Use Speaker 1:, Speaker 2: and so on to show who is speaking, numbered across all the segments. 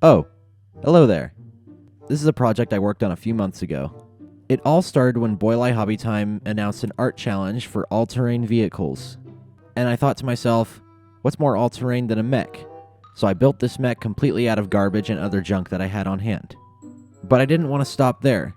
Speaker 1: Oh, hello there. This is a project I worked on a few months ago. It all started when Boylai Hobby Time announced an art challenge for all-terrain vehicles. And I thought to myself, what's more all-terrain than a mech? So I built this mech completely out of garbage and other junk that I had on hand. But I didn't want to stop there.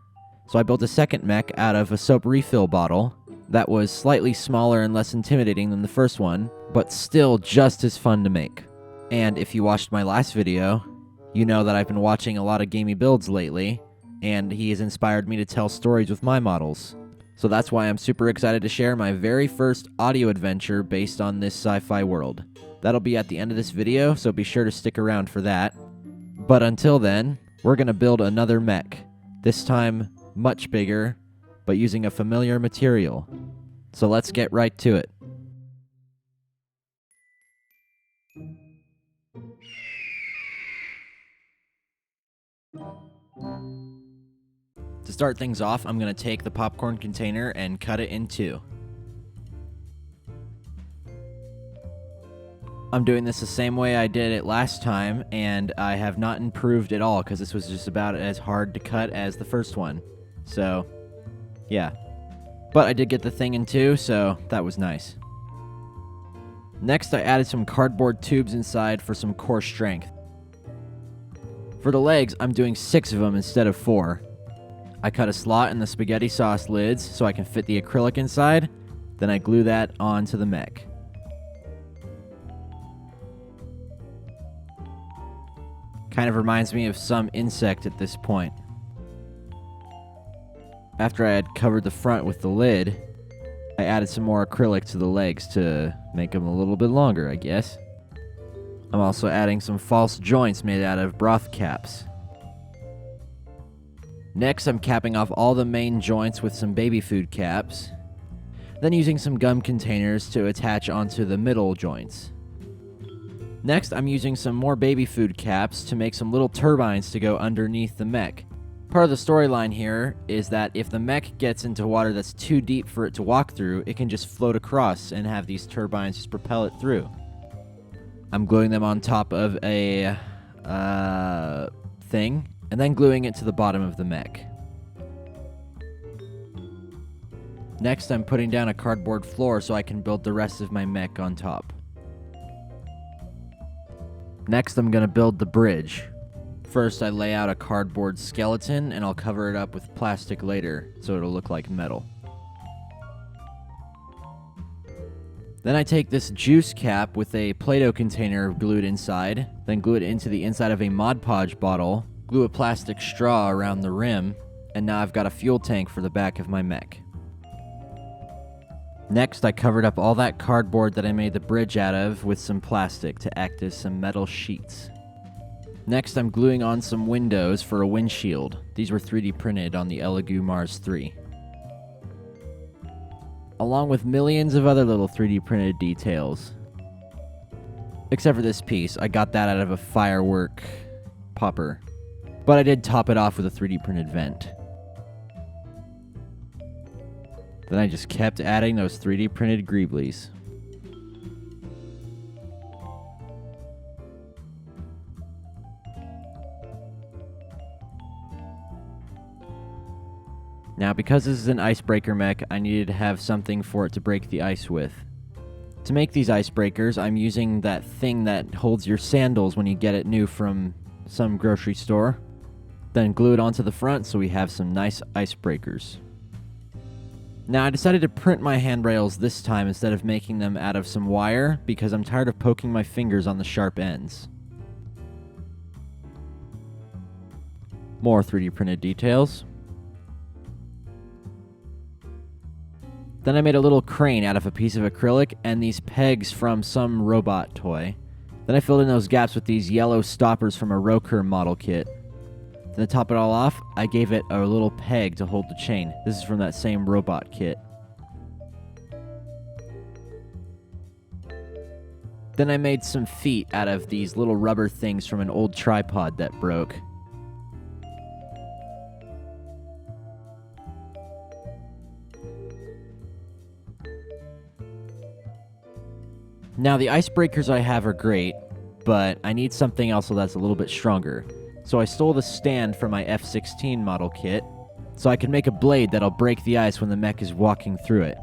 Speaker 1: So I built a second mech out of a soap refill bottle that was slightly smaller and less intimidating than the first one, but still just as fun to make. And if you watched my last video, you know that I've been watching a lot of gamey builds lately, and he has inspired me to tell stories with my models. So that's why I'm super excited to share my very first audio adventure based on this sci-fi world. That'll be at the end of this video, so be sure to stick around for that. But until then, we're gonna build another mech. This time, much bigger, but using a familiar material. So let's get right to it. To start things off, I'm going to take the popcorn container and cut it in two. I'm doing this the same way I did it last time, and I have not improved at all because this was just about as hard to cut as the first one. So, yeah. But I did get the thing in two, so that was nice. Next, I added some cardboard tubes inside for some core strength. For the legs, I'm doing 6 of them instead of 4. I cut a slot in the spaghetti sauce lids so I can fit the acrylic inside, then I glue that onto the mech. Kind of reminds me of some insect at this point. After I had covered the front with the lid, I added some more acrylic to the legs to make them a little bit longer, I guess. I'm also adding some false joints made out of broth caps. Next, I'm capping off all the main joints with some baby food caps, then using some gum containers to attach onto the middle joints. Next, I'm using some more baby food caps to make some little turbines to go underneath the mech. Part of the storyline here is that if the mech gets into water that's too deep for it to walk through, it can just float across and have these turbines just propel it through. I'm gluing them on top of a thing, and then gluing it to the bottom of the mech. Next, I'm putting down a cardboard floor so I can build the rest of my mech on top. Next, I'm going to build the bridge. First, I lay out a cardboard skeleton, and I'll cover it up with plastic later, so it'll look like metal. Then I take this juice cap with a Play-Doh container glued inside, then glue it into the inside of a Mod Podge bottle, glue a plastic straw around the rim, and now I've got a fuel tank for the back of my mech. Next, I covered up all that cardboard that I made the bridge out of with some plastic to act as some metal sheets. Next, I'm gluing on some windows for a windshield. These were 3D printed on the Elegoo Mars 3. Along with millions of other little 3D printed details. Except for this piece, I got that out of a firework popper. But I did top it off with a 3D printed vent. Then I just kept adding those 3D printed greeblies. Now, because this is an icebreaker mech, I needed to have something for it to break the ice with. To make these icebreakers, I'm using that thing that holds your sandals when you get it new from some grocery store. Then glue it onto the front so we have some nice icebreakers. Now, I decided to print my handrails this time instead of making them out of some wire because I'm tired of poking my fingers on the sharp ends. More 3D printed details. Then I made a little crane out of a piece of acrylic and these pegs from some robot toy. Then I filled in those gaps with these yellow stoppers from a Roker model kit. Then to top it all off, I gave it a little peg to hold the chain. This is from that same robot kit. Then I made some feet out of these little rubber things from an old tripod that broke. Now, the icebreakers I have are great, but I need something else that's a little bit stronger. So I stole the stand from my F-16 model kit, so I can make a blade that'll break the ice when the mech is walking through it.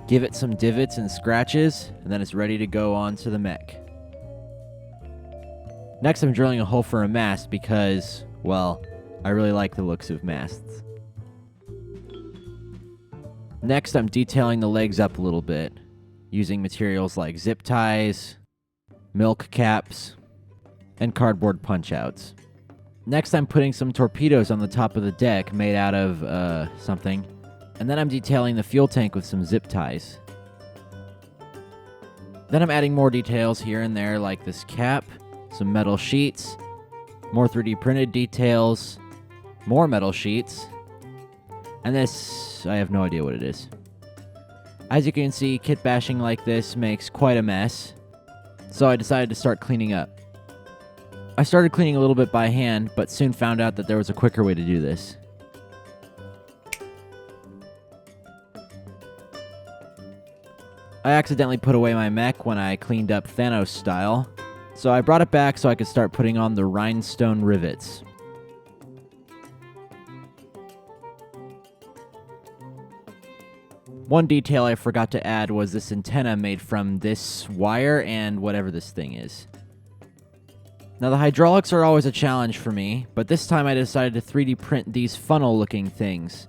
Speaker 1: Give it some divots and scratches, and then it's ready to go onto the mech. Next, I'm drilling a hole for a mast because, well, I really like the looks of masts. Next, I'm detailing the legs up a little bit, using materials like zip ties, milk caps, and cardboard punch-outs. Next, I'm putting some torpedoes on the top of the deck made out of, something, and then I'm detailing the fuel tank with some zip ties. Then I'm adding more details here and there like this cap, some metal sheets, more 3D printed details, more metal sheets, and this, I have no idea what it is. As you can see, kit bashing like this makes quite a mess, so I decided to start cleaning up. I started cleaning a little bit by hand, but soon found out that there was a quicker way to do this. I accidentally put away my mech when I cleaned up Thanos style, so I brought it back so I could start putting on the rhinestone rivets. One detail I forgot to add was this antenna made from this wire and whatever this thing is. Now the hydraulics are always a challenge for me, but this time I decided to 3D print these funnel looking things.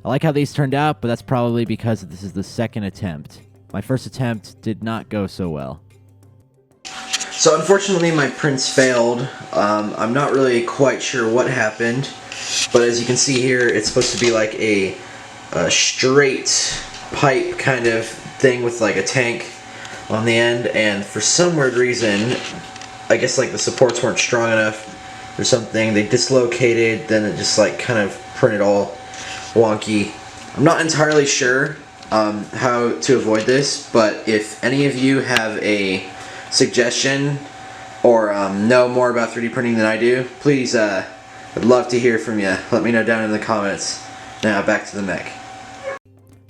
Speaker 1: I like how these turned out, but that's probably because this is the second attempt. My first attempt did not go so well.
Speaker 2: So unfortunately my prints failed. I'm not really quite sure what happened, but as you can see here, it's supposed to be like a straight pipe kind of thing with like a tank on the end, and for some weird reason, I guess like the supports weren't strong enough or something, they dislocated, then it just like kind of printed all wonky. I'm not entirely sure how to avoid this, but if any of you have a suggestion or know more about 3D printing than I do, please, I'd love to hear from you. Let me know down in the comments. Now back to the mech.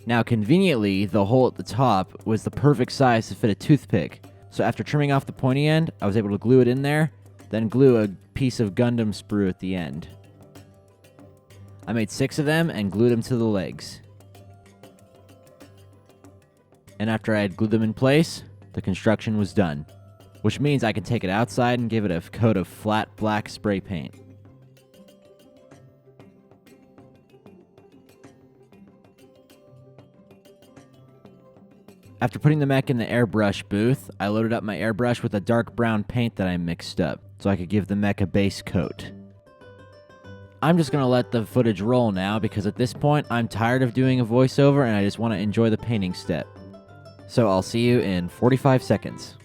Speaker 1: Now conveniently, the hole at the top was the perfect size to fit a toothpick, so after trimming off the pointy end, I was able to glue it in there, then glue a piece of Gundam sprue at the end. I made 6 of them and glued them to the legs. And after I had glued them in place, the construction was done, which means I can take it outside and give it a coat of flat black spray paint. After putting the mech in the airbrush booth, I loaded up my airbrush with a dark brown paint that I mixed up, so I could give the mech a base coat. I'm just going to let the footage roll now, because at this point, I'm tired of doing a voiceover and I just want to enjoy the painting step. So I'll see you in 45 seconds.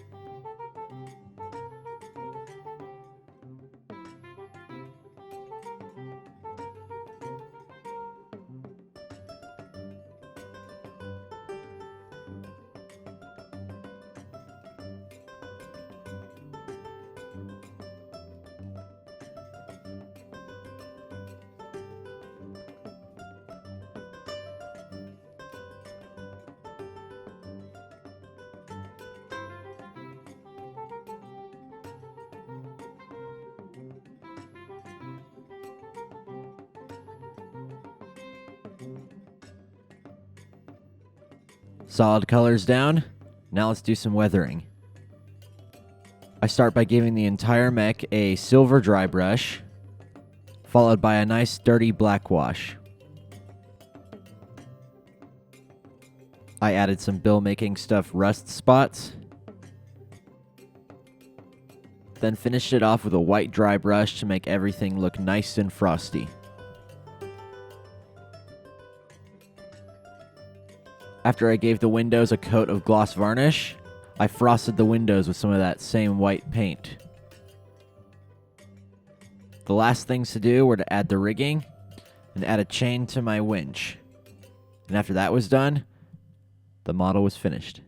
Speaker 1: Solid colors down. Now let's do some weathering. I start by giving the entire mech a silver dry brush, followed by a nice dirty black wash. I added some bill making stuff rust spots, then finished it off with a white dry brush to make everything look nice and frosty. After I gave the windows a coat of gloss varnish, I frosted the windows with some of that same white paint. The last things to do were to add the rigging and add a chain to my winch. And after that was done, the model was finished.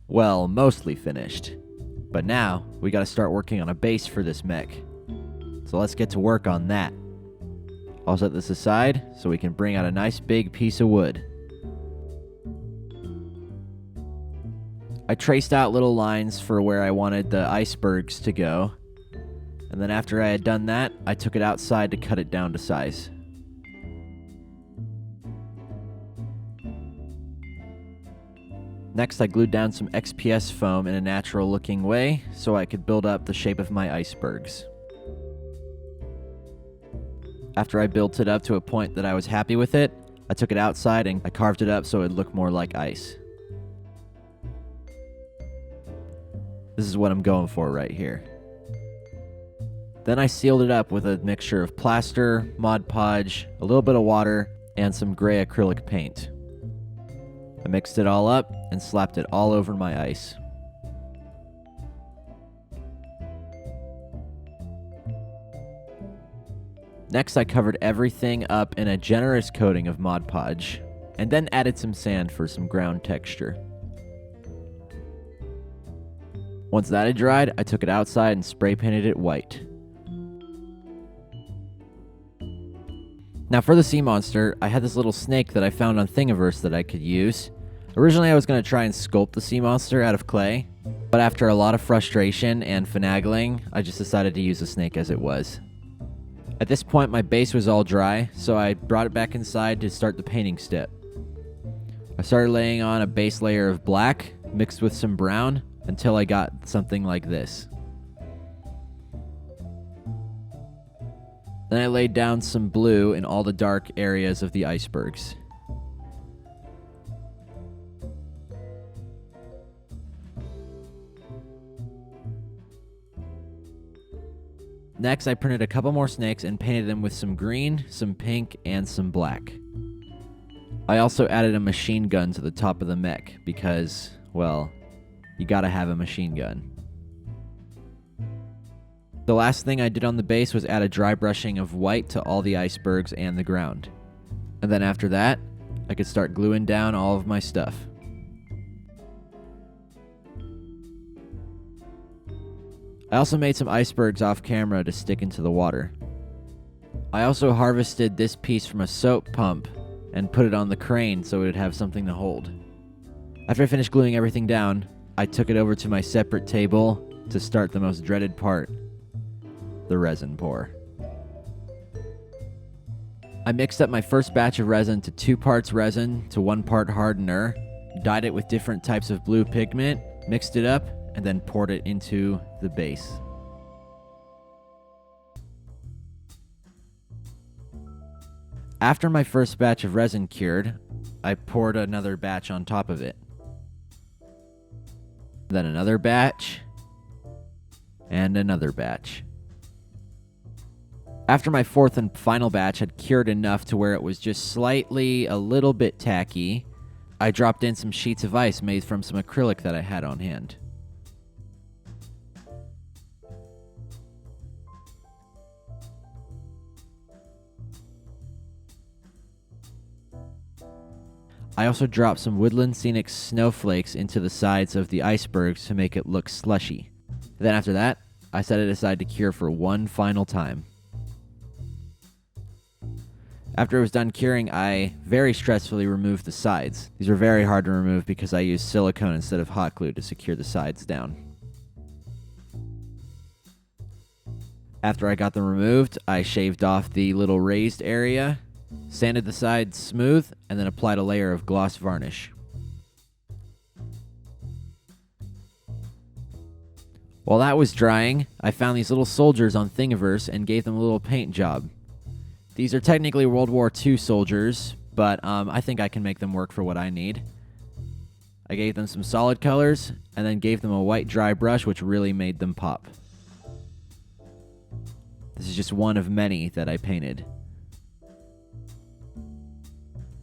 Speaker 1: Well, mostly finished. But now, we gotta start working on a base for this mech. So let's get to work on that. I'll set this aside so we can bring out a nice big piece of wood. I traced out little lines for where I wanted the icebergs to go, and then after I had done that, I took it outside to cut it down to size. Next, I glued down some XPS foam in a natural looking way so I could build up the shape of my icebergs. After I built it up to a point that I was happy with it, I took it outside and I carved it up so it would look more like ice. This is what I'm going for right here. Then I sealed it up with a mixture of plaster, Mod Podge, a little bit of water, and some gray acrylic paint. I mixed it all up and slapped it all over my ice. Next, I covered everything up in a generous coating of Mod Podge, and then added some sand for some ground texture. Once that had dried, I took it outside and spray painted it white. Now for the sea monster, I had this little snake that I found on Thingiverse that I could use. Originally I was going to try and sculpt the sea monster out of clay, but after a lot of frustration and finagling, I just decided to use the snake as it was. At this point my base was all dry, so I brought it back inside to start the painting step. I started laying on a base layer of black, mixed with some brown, until I got something like this. Then I laid down some blue in all the dark areas of the icebergs. Next, I printed a couple more snakes and painted them with some green, some pink, and some black. I also added a machine gun to the top of the mech because, well, you gotta have a machine gun. The last thing I did on the base was add a dry brushing of white to all the icebergs and the ground. And then after that, I could start gluing down all of my stuff. I also made some icebergs off camera to stick into the water. I also harvested this piece from a soap pump and put it on the crane so it would have something to hold. After I finished gluing everything down, I took it over to my separate table to start the most dreaded part, the resin pour. I mixed up my first batch of resin to 2 parts resin to 1 part hardener, dyed it with different types of blue pigment, mixed it up, and then poured it into the base. After my first batch of resin cured, I poured another batch on top of it. Then another batch, and another batch. After my 4th and final batch had cured enough to where it was just slightly a little bit tacky, I dropped in some sheets of ice made from some acrylic that I had on hand. I also dropped some Woodland Scenic snowflakes into the sides of the icebergs to make it look slushy. Then after that, I set it aside to cure for one final time. After it was done curing, I very stressfully removed the sides. These were very hard to remove because I used silicone instead of hot glue to secure the sides down. After I got them removed, I shaved off the little raised area, sanded the sides smooth, and then applied a layer of gloss varnish. While that was drying, I found these little soldiers on Thingiverse and gave them a little paint job. These are technically World War II soldiers, but I think I can make them work for what I need. I gave them some solid colors, and then gave them a white dry brush, which really made them pop. This is just one of many that I painted.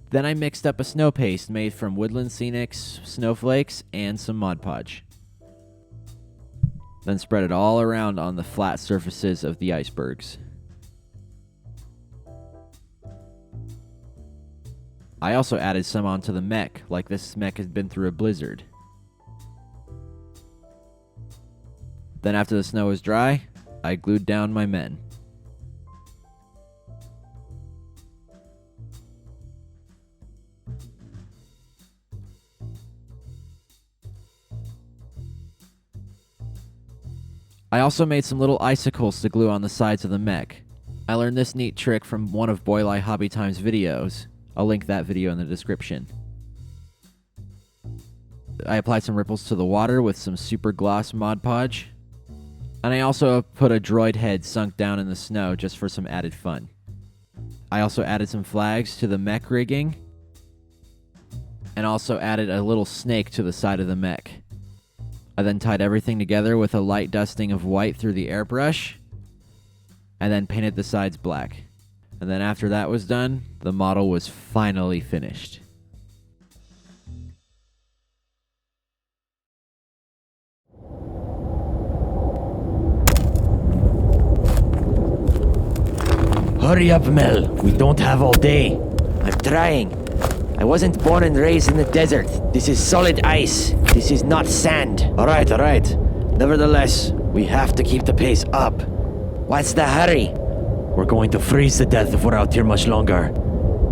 Speaker 1: Then I mixed up a snow paste made from Woodland Scenic's snowflakes and some Mod Podge. Then spread it all around on the flat surfaces of the icebergs. I also added some onto the mech, like this mech had been through a blizzard. Then after the snow was dry, I glued down my men. I also made some little icicles to glue on the sides of the mech. I learned this neat trick from one of Boylai Hobby Time's videos. I'll link that video in the description. I applied some ripples to the water with some super gloss Mod Podge. And I also put a droid head sunk down in the snow just for some added fun. I also added some flags to the mech rigging. And also added a little snake to the side of the mech. I then tied everything together with a light dusting of white through the airbrush. And then painted the sides black. And then after that was done, the model was finally finished.
Speaker 3: Hurry up, Mel. We don't have all day. I'm trying. I wasn't born and raised in the desert. This is solid ice. This is not sand. All right. Nevertheless, we have to keep the pace up. What's the hurry? We're going to freeze to death if we're out here much longer.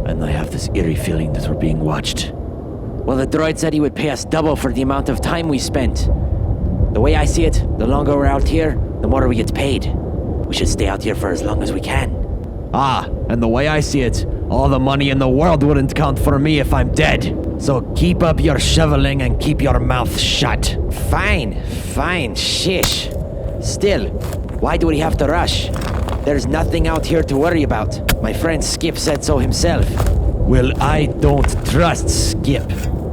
Speaker 3: And I have this eerie feeling that we're being watched. Well, the droid said he would pay us double for the amount of time we spent. The way I see it, the longer we're out here, the more we get paid. We should stay out here for as long as we can. Ah, and the way I see it, all the money in the world wouldn't count for me if I'm dead. So keep up your shoveling and keep your mouth shut. Fine, shish. Still, why do we have to rush? There's nothing out here to worry about. My friend Skip said so himself. Well, I don't trust Skip.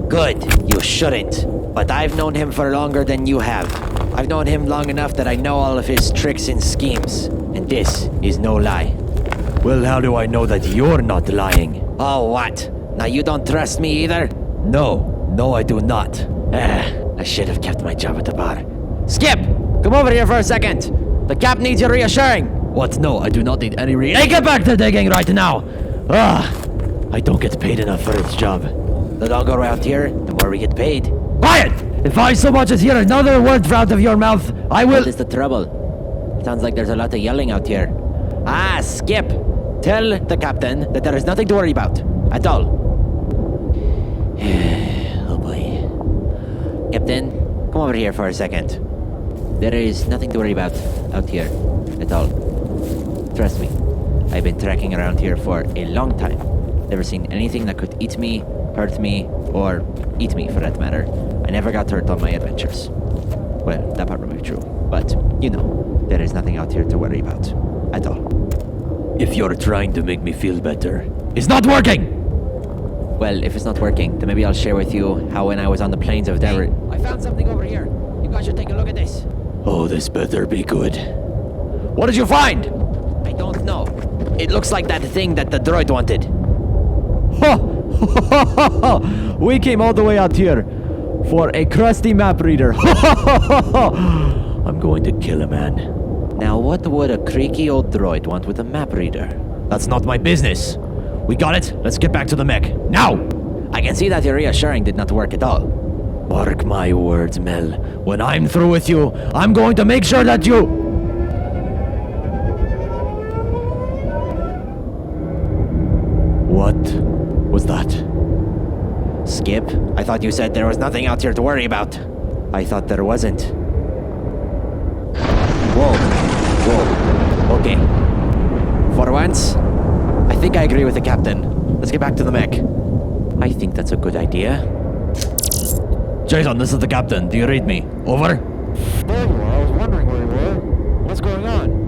Speaker 3: Good, you shouldn't. But I've known him for longer than you have. I've known him long enough that I know all of his tricks and schemes. And this is no lie. Well, how do I know that you're not lying? Oh, what? Now you don't trust me either? No, I do not. I should have kept my job at the bar. Skip! Come over here for a second! The cap needs your reassuring! What? No, I do not need any Hey, get back to digging right now! I don't get paid enough for this job. The longer we're out here, the more we get paid. Quiet! If I so much as hear another word out of your mouth, I will— What is the trouble? Sounds like there's a lot of yelling out here. Ah, Skip! Tell the captain that there is nothing to worry about. At all. Oh boy. Captain, come over here for a second. There is nothing to worry about out here. At all. Trust me. I've been trekking around here for a long time. Never seen anything that could eat me, hurt me, or eat me for that matter. I never got hurt on my adventures. Well, that part might be true. But, you know, there is nothing out here to worry about. At all. If you're trying to make me feel better, it's not working! Well, if it's not working, then maybe I'll share with you how when I was on the plains of Denver— Hey, I found something over here. You guys should take a look at this. Oh, this better be good. What did you find? I don't know. It looks like that thing that the droid wanted. We came all the way out here for a crusty map reader. I'm going to kill a man. Now, what would a creaky old droid want with a map reader? That's not my business. We got it. Let's get back to the mech. Now! I can see that your reassuring did not work at all. Mark my words, Mel. When I'm through with you, I'm going to make sure that you— What was that? Skip, I thought you said there was nothing out here to worry about. I thought there wasn't. Whoa. Okay. For once, I think I agree with the captain. Let's get back to the mech. I think that's a good idea. Jason, this is the captain. Do you read me? Over?
Speaker 4: There you are. I was wondering where you were. What's going on?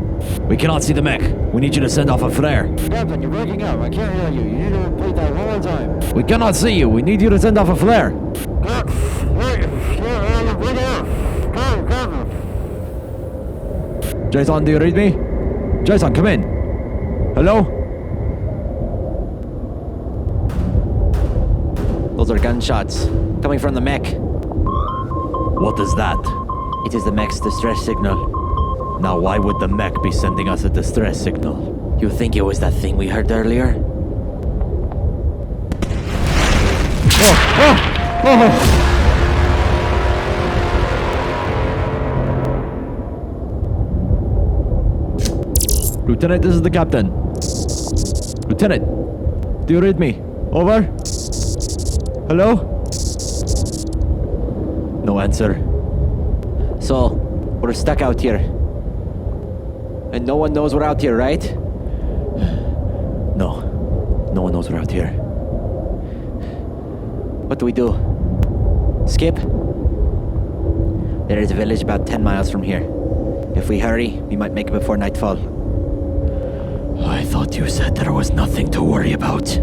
Speaker 3: We cannot see the mech. We need you to send off a flare.
Speaker 4: Captain, you're breaking up. I can't hear you. You need to repeat that one more time.
Speaker 3: We cannot see you. We need you to send off a flare. Jason, do you read me? Jason, come in. Hello? Those are gunshots coming from the mech. What is that? It is the mech's distress signal. Now, why would the mech be sending us a distress signal? You think it was that thing we heard earlier? Oh! Lieutenant, this is the captain. Lieutenant, do you read me? Over? Hello? No answer. So, we're stuck out here. And no one knows we're out here, right? No. No one knows we're out here. What do we do? Skip? There is a village about 10 miles from here. If we hurry, we might make it before nightfall. I thought you said there was nothing to worry about.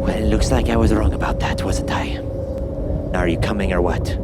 Speaker 3: Well, it looks like I was wrong about that, wasn't I? Now are you coming or what?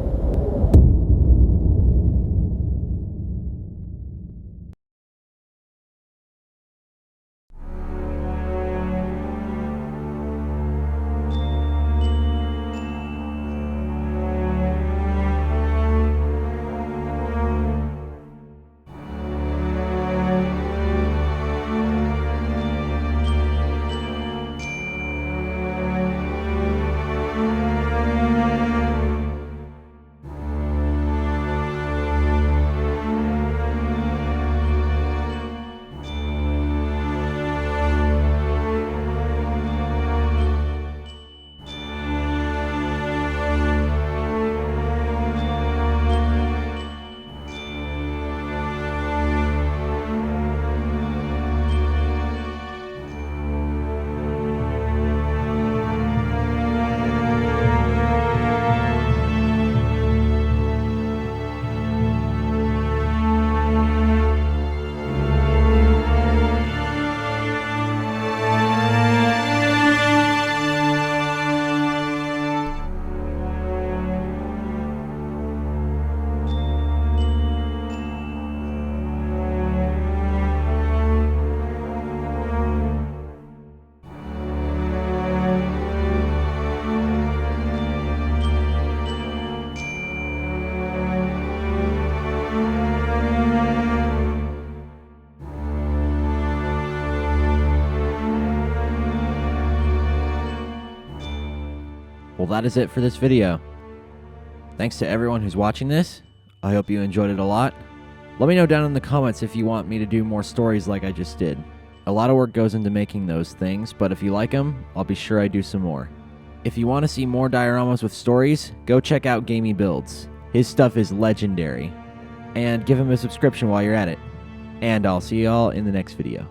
Speaker 1: Well, that is it for this video. Thanks to everyone who's watching this. I hope you enjoyed it a lot. Let me know down in the comments if you want me to do more stories like I just did. A lot of work goes into making those things, but if you like them, I'll be sure I do some more. If you want to see more dioramas with stories, go check out Gamey Builds. His stuff is legendary. And give him a subscription while you're at it. And I'll see y'all in the next video.